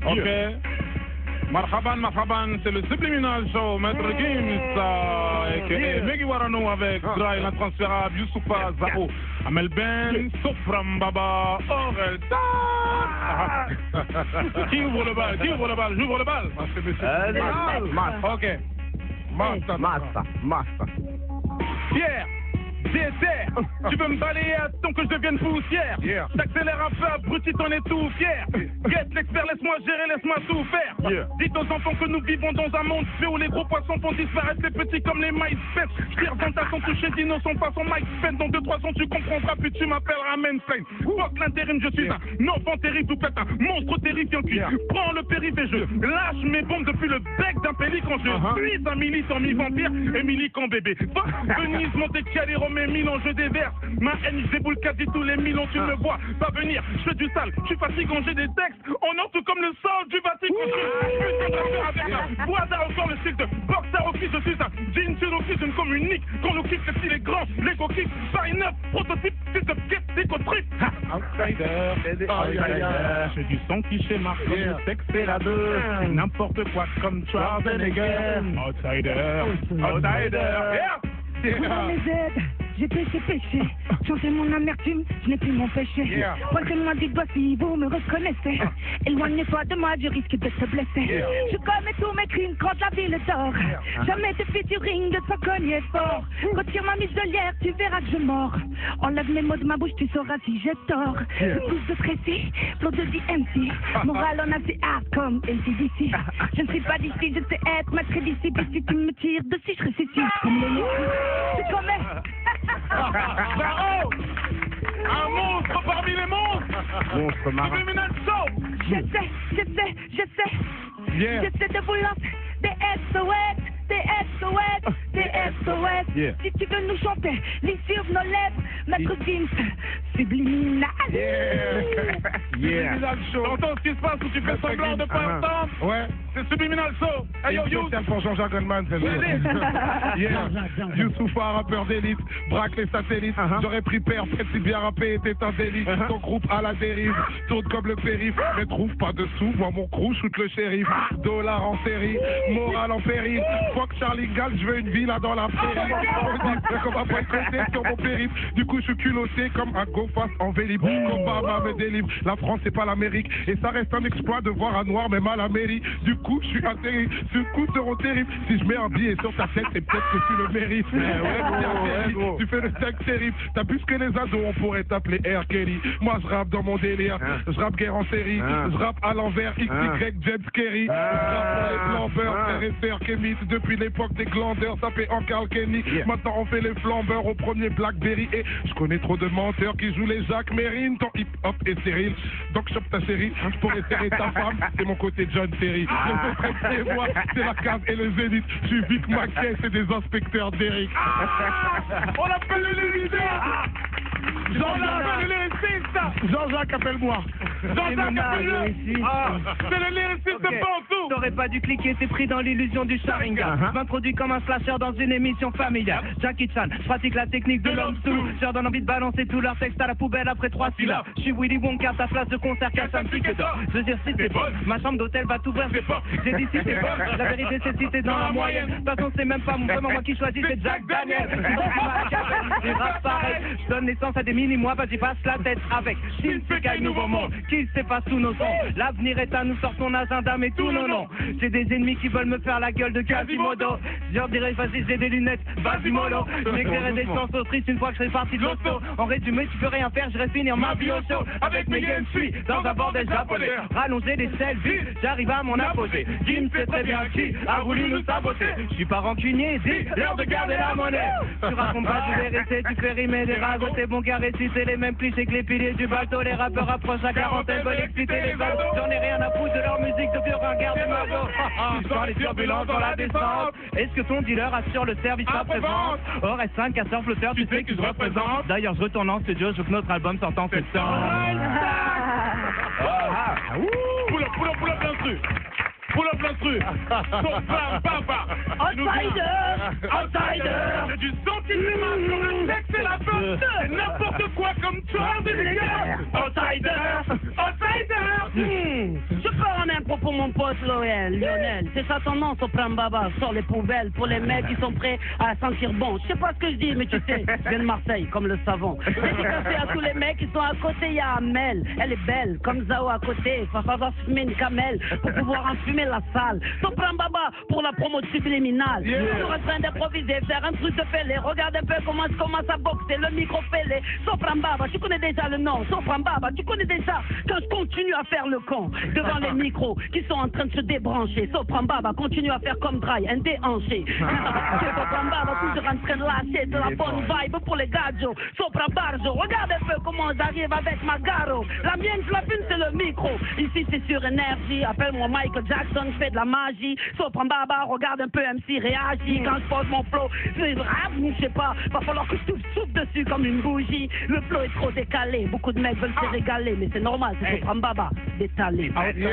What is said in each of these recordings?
Ok. Marhaban, c'est le Subliminal Show, Maître Gims, et Meggy Warano avec Dry, l'intransférable, Youssoufa, Zao, Amel Ben, Sofram Baba, Aurel Qui ouvre le bal? J'ouvre le bal. Ok. Massa. Pierre. Désert, tu veux me balayer à ton que je devienne poussière. T'accélères un peu, abruti, t'en es tout fier. Guette l'expert, laisse-moi gérer, laisse-moi tout faire. Dites aux enfants que nous vivons dans un monde fait où les gros poissons font disparaître les petits comme les MySpace. Tire dans ta son touché d'innocent façon Mike Spence. Dans 2-3 ans tu comprendras, puis tu m'appelleras mainstream. Fuck l'intérim, je suis un enfant terrible ou peut-être un monstre terrifiant qui prend le périph' et je lâche mes bombes depuis le bec d'un pélican. Je suis un militant mi-vampire et militant bébé. Venise, Monte-Chiali, Romé, Milan, je déverse. Ma haine, je déboule quasi tous les Milans. Tu me vois pas venir, je fais du sale. Je suis fatigant, j'ai des textes en or tout comme le sol du Vatican. Je suis avec la voix encore le style de boxer au fils. Je suis un jean sur office, je ne communique. Quand le kick, c'est si les grands, les coquilles. Paris 9, prototype, c'est de quête, des trip. Outsider, j'ai du son qui schéma comme le sexe et la deux. N'importe quoi comme Schwarzenegger. Outsider. Dans les aides, j'ai péché. Changer mon amertume, je n'ai plus mon péché. Pointez-moi du doigt si vous me reconnaissez. Éloignez-toi de moi, je risque de te blesser. Je commets tous mes crimes quand la ville dort. Jamais de featuring, de toi cogner fort. Retire ma muselière, tu verras que je mords. Enlève les mots de ma bouche, tu sauras si j'ai tort. Plus de précis, flot de DMC. Moral en assez hard comme LCDC. Je ne suis pas d'ici, je sais être maître d'ici. Puis si tu me tires dessus, je ressuscite comme les tu commets. Zao, un monstre parmi les monstres. Monstre marin. Subliminal Show. J'essaie. J'essaie de vous lancer des SOS. Si tu veux nous chanter, lis sur nos lèvres, Maître Gims, Subliminal. Subliminal Show. T'entends ce qui se passe où tu fais semblant de pas entendre? Ouais. C'est Subliminal Show. Hey yo, spécial pour Jean-Jacques Goldman, c'est vrai. Youssoufa, rappeur d'élite, braque les satellites. J'aurais pris père, fait si bien rappé était un délit. Ton groupe à la dérive, tourne comme le périph', mais trouve pas de sous. Moi mon crew shoot le shérif. Dollar en série, morale en péril. Fuck Charlie Gall, je veux une villa dans la prairie. Comme un point côté sur mon périph'. Du coup je suis culotté comme un go face en vélib. Obama me délivre. La France c'est pas l'Amérique. Et ça reste un exploit de voir un noir même à la mairie. Du coup je suis atterri. Ce coup seront terribles. Si je mets un billet sur ta tête, c'est peut-être que tu le mérites. Tu fais le sac terrible. T'as plus que les ados, on pourrait t'appeler R. Kelly. Moi je rappe dans mon délire. Je rappe guerre en série. Je rappe à l'envers. XY James Kerry. Je rappe pour les flambeurs. Frères et sœurs kémites. Depuis l'époque des glandeurs. Tapé en Carl Kenny. Maintenant on fait les flambeurs au premier Blackberry. Et je connais trop de menteurs qui jouent les Jacques Mérine. Ton hip-hop est stérile. Donc chope ta série. Je pourrais serrer ta femme. C'est mon côté John Terry. C'est moi, c'est la cave et le zénith. Je suis Vic Mackay, c'est des inspecteurs d'Eric. On appelle le lyriciste. Jean-Jacques, appelle-moi. Jean-Jacques, appelle-le. C'est le lyriciste de Bantou. T'aurais pas dû cliquer, t'es pris dans l'illusion du Sharingan. Je m'introduis comme un slasher dans une émission familiale. Jackie Chan, je pratique la technique de l'homme sous. Je leur donne envie de balancer tous leurs textes à la poubelle après 3 syllabes. Je suis Willy Wonka, ta place de concert casse un pique d'or. Je veux dire si c'est bon, ma chambre d'hôtel va t'ouvrir ses portes. J'ai dit si c'est bon, la vérité c'est si t'es dans la moyenne. De toute façon c'est même pas vraiment moi qui choisis, c'est Jack Daniel. Je rappe pareil, je donne naissance à des mini-mois, vas-y passe la tête avec. Shinsekai nouveau monde, qui s'efface sous nos sons. L'avenir est à nous, sort ton agenda mais tous nos noms. J'ai des ennemis qui veulent me faire la gueule de Quasimodo. Je leur dirais vas-y j'ai des lunettes, vas-y mollo. J'écrirai des chansons tristes une fois que je serai parti de l'auto. En résumé tu peux rien faire, je reste finir ma vie au show. Avec mes games je suis dans un bordel japonais. Rallonger des selfies, j'arrive à mon apogée. Jim sait très bien qui a voulu nous saboter. Je suis pas rancunier, dis l'heure de garder la monnaie. Tu racontes pas du vérité, tu fais rimer des ragots. T'es bon qu'à réciter les mêmes clichés que les piliers du bateau. Les rappeurs approchent la quarantaine, veulent exciter les ados. J'en ai rien à foutre de leur musique de vieux ringards de Margot. Tu sens les turbulences dans la descente. Est-ce que ton dealer assure le service après-vente? Or S5, casseur flotteur, tu sais que je représente. D'ailleurs je retourne en studio, je veux que notre album sorte en septembre. Pull up l'instru. Pull up l'instru. Outsider. J'ai du sentiment sur le sexe et la force. C'est n'importe quoi comme toi, Outsider. Je pars en l'impro pour mon pote Lionel. C'est ça ton nom, Sopran Baba. Sors les poubelles pour les mecs qui sont prêts à sentir bon. Je sais pas ce que je dis, mais tu sais, je viens de Marseille, comme le savon. Dédicacé à tous les mecs qui sont à côté, il y a Amel. Elle est belle, comme Zao à côté. Fafa va fumer une camelle pour pouvoir enfumer la salle. Sopran Baba pour la promo subliminale. Toujours en train d'improviser, faire un truc de fêlé. Regarde un peu comment je commence à boxer, le micro fêlé. Sopran Baba, tu connais déjà le nom. Sopran Baba, tu connais déjà quand je continue à faire le con devant les micros qui sont en train de se débrancher. Sopran Baba continue à faire comme Dry, un déhanché. Sopran Baba toujours en train de lâcher de la bonne vibe pour les gadgets. Sopran Barjo, regarde un peu comment j'arrive avec ma garo. La mienne, je la fume, c'est le micro. Ici, c'est sur énergie. Appelle-moi Michael Jackson, je fais de la magie. Sopran Baba, regarde un peu MC réagit. Quand je pose mon flow, je sais pas, va falloir que je souffle dessus comme une bougie. Le flow est trop décalé. Beaucoup de mecs veulent se régaler, mais c'est normal, c'est Sopran Baba détalé. Du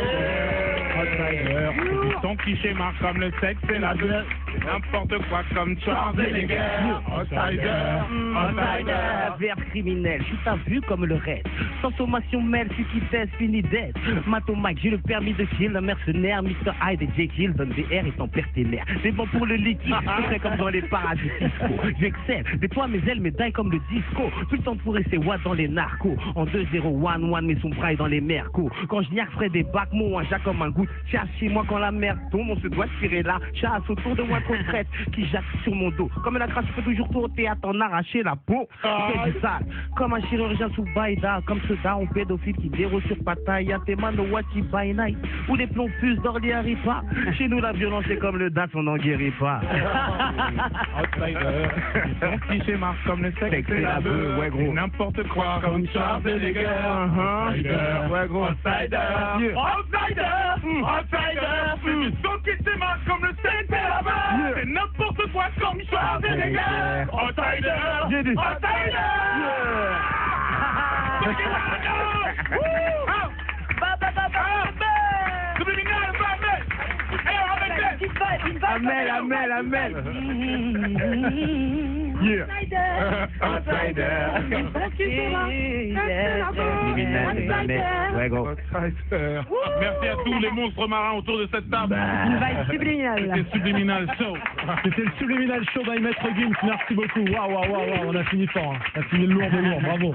son cliché marque comme le sexe et la gueule. N'importe quoi comme Schwarzenegger. Outsider, Verbe criminel, je t'as vu comme le reste. Sans sommation mêle, celui qui teste finit d'être. Mato Mike, j'ai le permis de kill, un mercenaire. Mr. Hyde et Jake Hill donnent des R et ton partenaire. C'est bon pour le liquide, c'est comme dans les paradis fiscaux. J'excelle, déploie mes ailes, médailles comme le disco. Tout le temps pourri, c'est Watt dans les narcos. En 2-0-1-1, mais son braille dans les mercos. Quand je niaque, ferai des bacs, moi, un jack comme un goût. Chasse chez moi quand la merde tombe, on se doit tirer là. Chasse autour de moi trop traite, qui jacque sur mon dos. Comme la crache, je peux toujours tour au théâtre en arracher la peau. C'est du sale, comme un chirurgien sous Baïda. Comme ce on pédophile qui déroule sur Pattaya. Tes mains no Wati by night. Où les plombs fusent d'Orly arrivent pas. Chez nous, la violence est comme le date, on n'en guérit pas. Outsider, du son cliché marque comme le sexe et la beuh. Ouais, gros. N'importe quoi comme Schwarzenegger. Ouais, gros. Outsider, du son cliché marque comme le sexe et la beuh. C'est n'importe quoi comme Schwarzenegger. Outsider. Amel. Outsider. Ouais, gros. Merci à tous les monstres marins autour de cette table. Une vibe subliminale. C'était Subliminal Show. C'était le Subliminal Show by Maître Gims. Merci beaucoup. Waouh, on a fini fort. Hein. On a fini lourd, bravo.